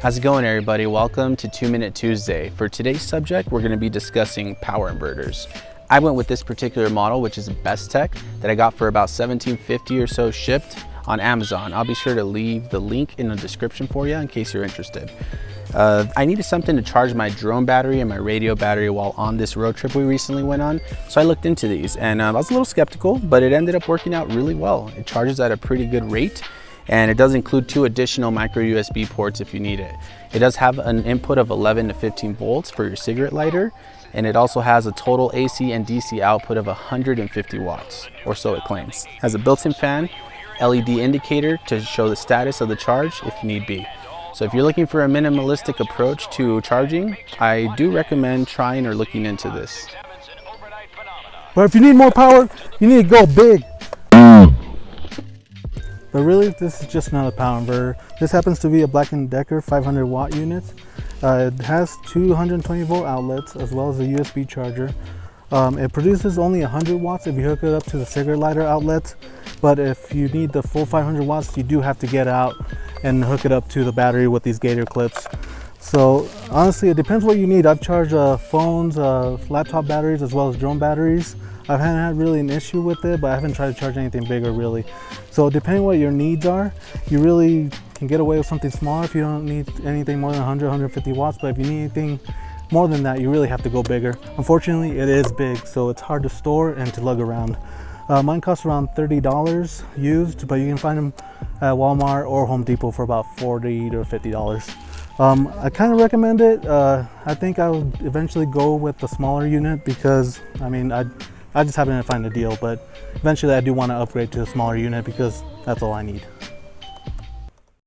How's it going, everybody? Welcome to 2 Minute Tuesday. For today's subject, we're going to be discussing power inverters. I went with this particular model, which is a Best Tech, that I got for about $17.50 or so shipped on Amazon. I'll be sure to leave the link in the description for you in case you're interested. I needed something to charge my drone battery and my radio battery while on this road trip we recently went on. So I looked into these and I was a little skeptical, but it ended up working out really well. It charges at a pretty good rate. And it does include 2 additional micro USB ports if you need it. It does have an input of 11 to 15 volts for your cigarette lighter, and it also has a total AC and DC output of 150 watts, or so it claims. It has a built-in fan, LED indicator to show the status of the charge if need be. So if you're looking for a minimalistic approach to charging, I do recommend trying or looking into this. But if you need more power, you need to go big. But really, this is just not a power inverter. This happens to be a Black & Decker 500 watt unit. It has 220 volt outlets as well as a USB charger. It produces only 100 watts if you hook it up to the cigarette lighter outlet. But if you need the full 500 watts, you do have to get out and hook it up to the battery with these gator clips. So honestly, it depends what you need. I've charged phones, laptop batteries, as well as drone batteries. I haven't had really an issue with it, but I haven't tried to charge anything bigger really. So depending what your needs are, you really can get away with something smaller if you don't need anything more than 100, 150 watts. But if you need anything more than that, you really have to go bigger. Unfortunately, it is big, so it's hard to store and to lug around. Mine costs around $30 used, but you can find them at Walmart or Home Depot for about $40 to $50. I kind of recommend it. I think I would eventually go with the smaller unit because, I just happened to find a deal, but eventually I do want to upgrade to a smaller unit because that's all I need.